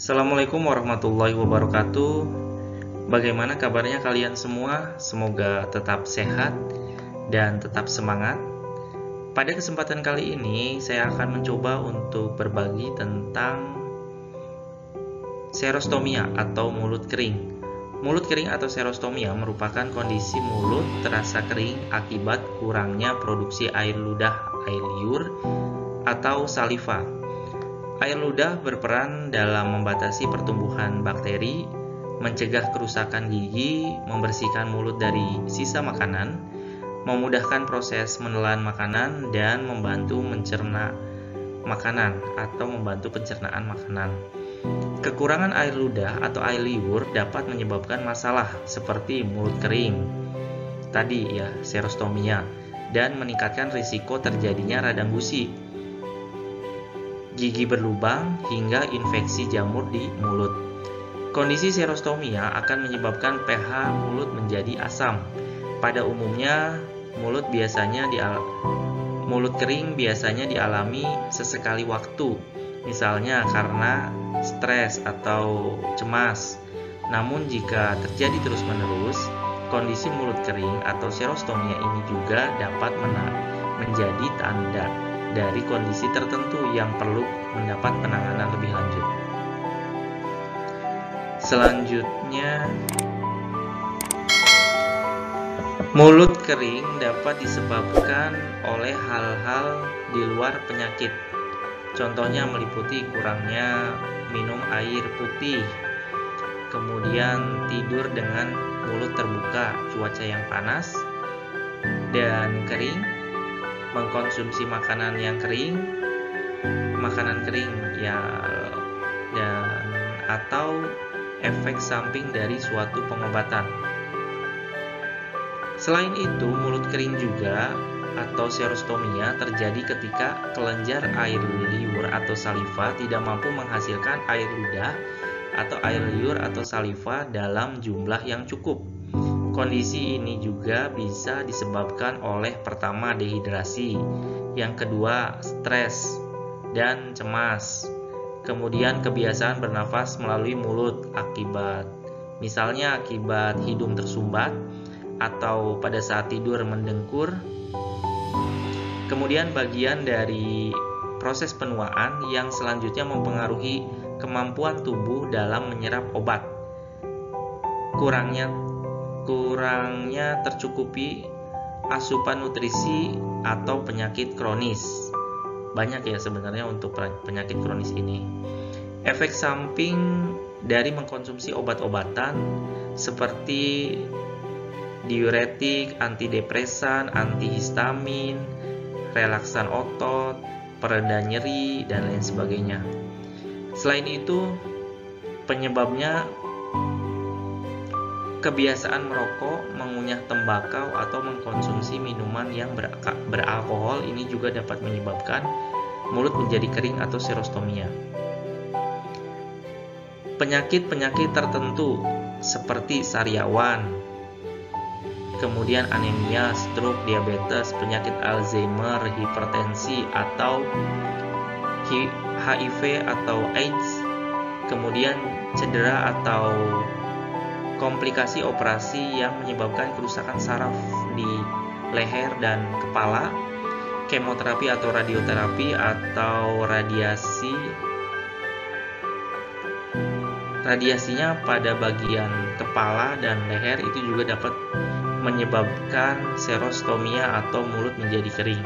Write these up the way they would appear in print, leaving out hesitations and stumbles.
Assalamualaikum warahmatullahi wabarakatuh. Bagaimana kabarnya kalian semua? Semoga tetap sehat dan tetap semangat. Pada kesempatan kali ini saya akan mencoba untuk berbagi tentang serostomia atau mulut kering. Mulut kering atau serostomia merupakan kondisi mulut terasa kering akibat kurangnya produksi air ludah, air liur, atau saliva. Air ludah berperan dalam membatasi pertumbuhan bakteri, mencegah kerusakan gigi, membersihkan mulut dari sisa makanan, memudahkan proses menelan makanan, dan membantu mencerna makanan atau membantu pencernaan makanan. Kekurangan air ludah atau air liur dapat menyebabkan masalah seperti mulut kering, tadi ya serostomia, dan meningkatkan risiko terjadinya radang gusi, gigi berlubang, hingga infeksi jamur di mulut. Kondisi serostomia akan menyebabkan pH mulut menjadi asam. Pada umumnya, mulut kering biasanya dialami sesekali waktu, misalnya karena stres atau cemas. Namun jika terjadi terus-menerus, kondisi mulut kering atau serostomia ini juga dapat menjadi tanda dari kondisi tertentu yang perlu mendapat penanganan lebih lanjut. Selanjutnya, mulut kering dapat disebabkan oleh hal-hal di luar penyakit. Contohnya meliputi kurangnya minum air putih, kemudian tidur dengan mulut terbuka, cuaca yang panas dan kering, mengkonsumsi makanan kering ya, dan atau efek samping dari suatu pengobatan. Selain itu, mulut kering juga atau serostomia terjadi ketika kelenjar air liur atau saliva tidak mampu menghasilkan air ludah atau air liur atau saliva dalam jumlah yang cukup. Kondisi ini juga bisa disebabkan oleh pertama dehidrasi, yang kedua stres dan cemas, kemudian kebiasaan bernafas melalui mulut misalnya akibat hidung tersumbat atau pada saat tidur mendengkur. Kemudian bagian dari proses penuaan yang selanjutnya mempengaruhi kemampuan tubuh dalam menyerap obat. Kurangnya tercukupi asupan nutrisi atau penyakit kronis. Banyak ya sebenarnya untuk penyakit kronis ini. Efek samping dari mengkonsumsi obat-obatan seperti diuretik, antidepresan, antihistamin, relaksan otot, pereda nyeri, dan lain sebagainya. Selain itu, penyebabnya kebiasaan merokok, mengunyah tembakau, atau mengkonsumsi minuman yang beralkohol ini juga dapat menyebabkan mulut menjadi kering atau serostomia. Penyakit-penyakit tertentu seperti sariawan, kemudian anemia, stroke, diabetes, penyakit Alzheimer, hipertensi, atau HIV atau AIDS, kemudian cedera atau komplikasi operasi yang menyebabkan kerusakan saraf di leher dan kepala, kemoterapi atau radioterapi, atau radiasinya pada bagian kepala dan leher itu juga dapat menyebabkan serostomia atau mulut menjadi kering.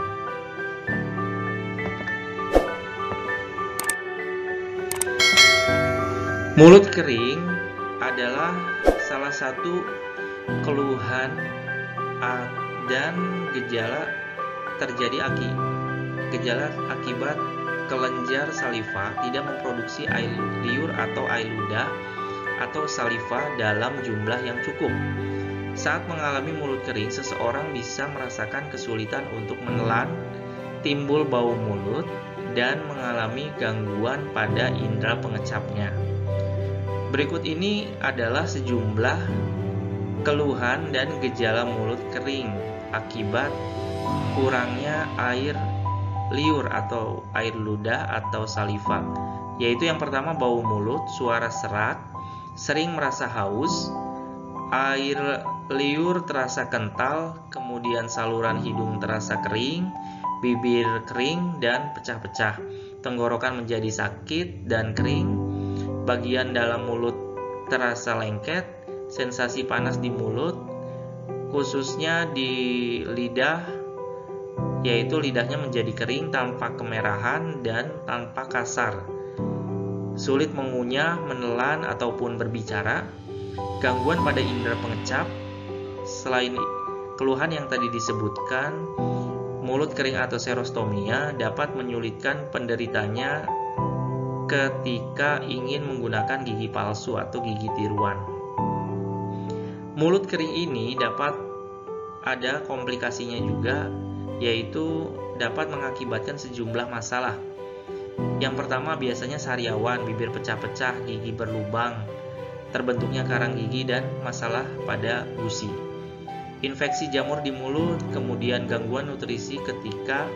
Mulut kering adalah salah satu keluhan dan gejala akibat kelenjar saliva tidak memproduksi air liur atau air ludah atau saliva dalam jumlah yang cukup. Saat mengalami mulut kering, seseorang bisa merasakan kesulitan untuk menelan, timbul bau mulut, dan mengalami gangguan pada indera pengecapnya. Berikut ini adalah sejumlah keluhan dan gejala mulut kering akibat kurangnya air liur atau air ludah atau saliva. yaitu yang pertama bau mulut, suara serak, sering merasa haus, air liur terasa kental, kemudian saluran hidung terasa kering, bibir kering dan pecah-pecah, tenggorokan menjadi sakit dan kering, bagian dalam mulut terasa lengket, sensasi panas di mulut, khususnya di lidah, yaitu lidahnya menjadi kering tanpa kemerahan dan tanpa kasar, sulit mengunyah, menelan ataupun berbicara, gangguan pada indera pengecap. Selain keluhan yang tadi disebutkan, mulut kering atau serostomia dapat menyulitkan penderitanya ketika ingin menggunakan gigi palsu atau gigi tiruan. Mulut kering ini dapat ada komplikasinya juga, yaitu dapat mengakibatkan sejumlah masalah. Yang pertama biasanya sariawan, bibir pecah-pecah, gigi berlubang, terbentuknya karang gigi, dan masalah pada gusi. Infeksi jamur di mulut, kemudian gangguan nutrisi ketika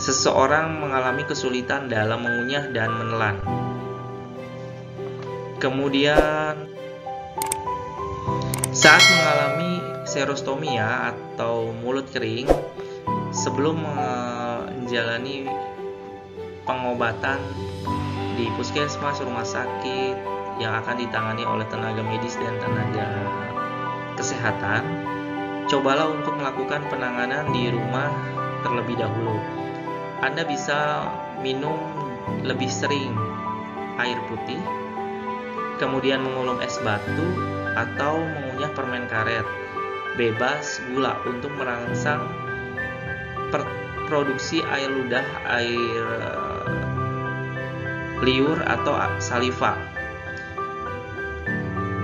seseorang mengalami kesulitan dalam mengunyah dan menelan. Kemudian saat mengalami serostomia atau mulut kering, sebelum menjalani pengobatan di puskesmas, rumah sakit yang akan ditangani oleh tenaga medis dan tenaga kesehatan, cobalah untuk melakukan penanganan di rumah terlebih dahulu. Anda bisa minum lebih sering air putih, kemudian mengulum es batu atau mengunyah permen karet bebas gula untuk merangsang produksi air ludah, air liur atau saliva,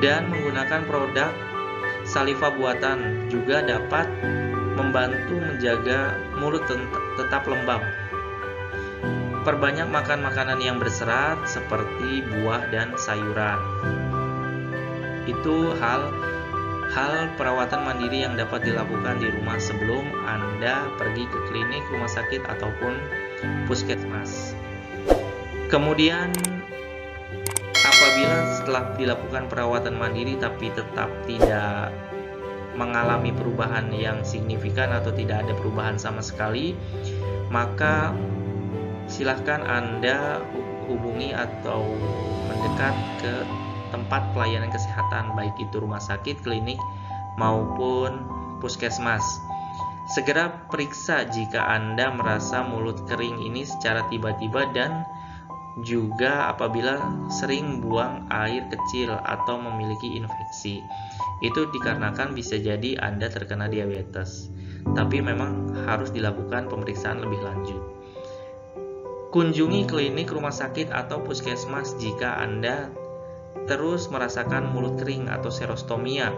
dan menggunakan produk saliva buatan juga dapat membantu menjaga mulut tetap lembab. Perbanyak makan makanan yang berserat seperti buah dan sayuran. Itu hal perawatan mandiri yang dapat dilakukan di rumah sebelum Anda pergi ke klinik, rumah sakit, ataupun puskesmas. Kemudian apabila setelah dilakukan perawatan mandiri tapi tetap tidak mengalami perubahan yang signifikan atau tidak ada perubahan sama sekali, maka silahkan Anda hubungi atau mendekat ke tempat pelayanan kesehatan, baik itu rumah sakit, klinik, maupun puskesmas. Segera periksa jika Anda merasa mulut kering ini secara tiba-tiba, dan juga apabila sering buang air kecil atau memiliki infeksi. Itu dikarenakan bisa jadi Anda terkena diabetes, tapi memang harus dilakukan pemeriksaan lebih lanjut. Kunjungi klinik, rumah sakit, atau puskesmas jika Anda terus merasakan mulut kering atau serostomia,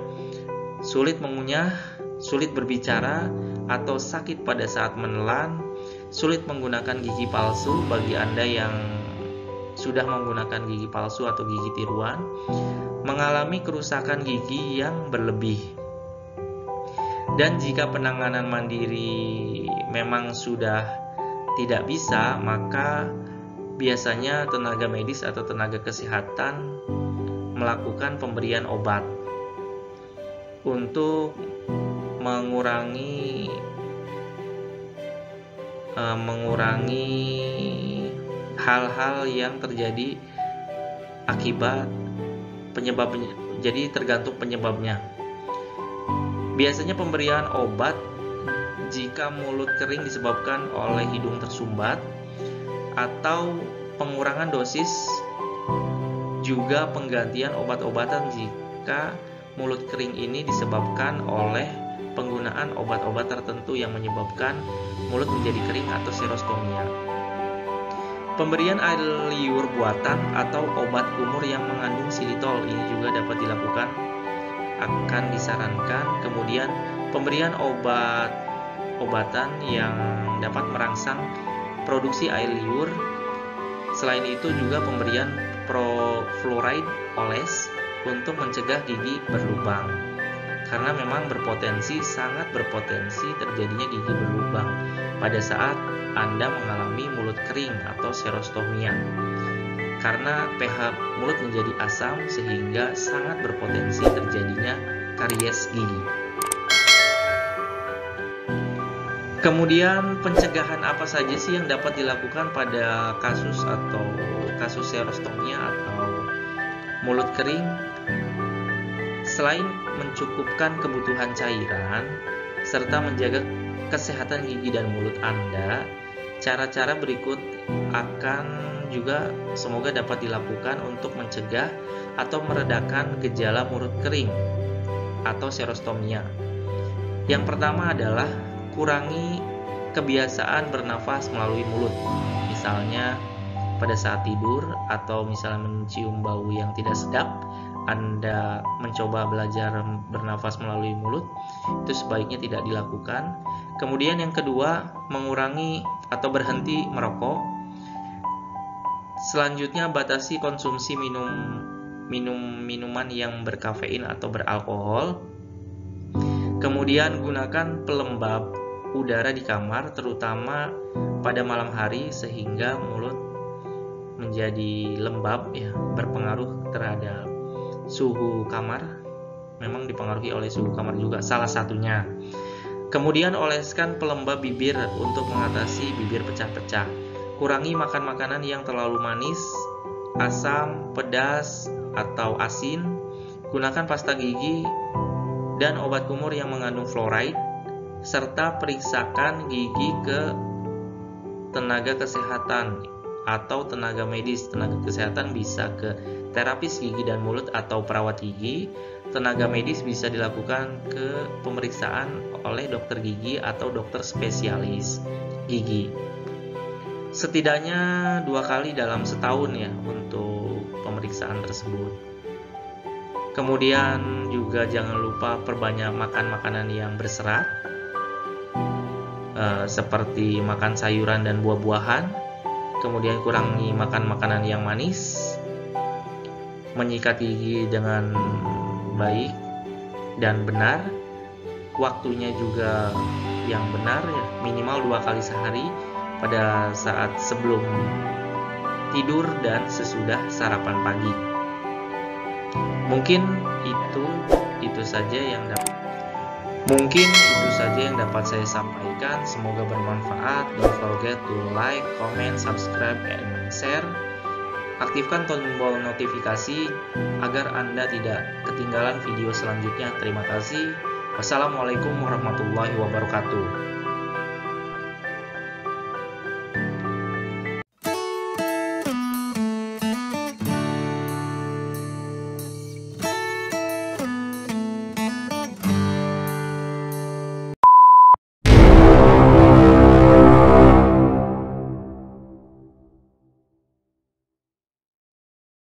sulit mengunyah, sulit berbicara, atau sakit pada saat menelan, sulit menggunakan gigi palsu bagi Anda yang sudah menggunakan gigi palsu atau gigi tiruan, mengalami kerusakan gigi yang berlebih. Dan jika penanganan mandiri memang sudah tidak bisa, maka biasanya tenaga medis atau tenaga kesehatan melakukan pemberian obat untuk mengurangi hal-hal yang terjadi akibat penyebabnya. Jadi tergantung penyebabnya. Biasanya pemberian obat jika mulut kering disebabkan oleh hidung tersumbat, atau pengurangan dosis, juga penggantian obat-obatan jika mulut kering ini disebabkan oleh penggunaan obat-obat tertentu yang menyebabkan mulut menjadi kering atau serostomia. Pemberian air liur buatan atau obat kumur yang mengandung xilitol ini juga dapat dilakukan, akan disarankan. Kemudian pemberian obatan yang dapat merangsang produksi air liur. Selain itu juga pemberian fluoride oles untuk mencegah gigi berlubang. karena memang sangat berpotensi terjadinya gigi berlubang pada saat Anda mengalami mulut kering atau serostomia. Karena pH mulut menjadi asam sehingga sangat berpotensi terjadinya karies gigi. Kemudian pencegahan apa saja sih yang dapat dilakukan pada kasus serostomia atau mulut kering? Selain mencukupkan kebutuhan cairan serta menjaga kesehatan gigi dan mulut Anda, cara-cara berikut akan juga semoga dapat dilakukan untuk mencegah atau meredakan gejala mulut kering atau serostomia. Yang pertama adalah kurangi kebiasaan bernafas melalui mulut. Misalnya pada saat tidur atau misalnya mencium bau yang tidak sedap, Anda mencoba belajar bernafas melalui mulut, itu sebaiknya tidak dilakukan. Kemudian yang kedua, mengurangi atau berhenti merokok. Selanjutnya, batasi konsumsi minuman yang berkafein atau beralkohol. Kemudian gunakan pelembab udara di kamar, terutama pada malam hari sehingga mulut menjadi lembab ya, berpengaruh terhadap suhu kamar. Memang dipengaruhi oleh suhu kamar juga salah satunya. Kemudian oleskan pelembab bibir untuk mengatasi bibir pecah-pecah. Kurangi makan makanan yang terlalu manis, asam, pedas, atau asin. Gunakan pasta gigi dan obat kumur yang mengandung fluoride, serta periksakan gigi ke tenaga kesehatan atau tenaga medis. Tenaga kesehatan bisa ke terapis gigi dan mulut atau perawat gigi. Tenaga medis bisa dilakukan ke pemeriksaan oleh dokter gigi atau dokter spesialis gigi. Setidaknya 2 kali dalam setahun ya untuk pemeriksaan tersebut. Kemudian juga jangan lupa perbanyak makan makanan yang berserat, seperti makan sayuran dan buah-buahan. Kemudian kurangi makan makanan yang manis, menyikat gigi dengan baik dan benar, waktunya juga yang benar ya, minimal 2 kali sehari pada saat sebelum tidur dan sesudah sarapan pagi. Mungkin itu saja yang dapat saya sampaikan. Semoga bermanfaat. Don't forget to like, comment, subscribe, and share. Aktifkan tombol notifikasi agar Anda tidak ketinggalan video selanjutnya. Terima kasih. Wassalamualaikum warahmatullahi wabarakatuh.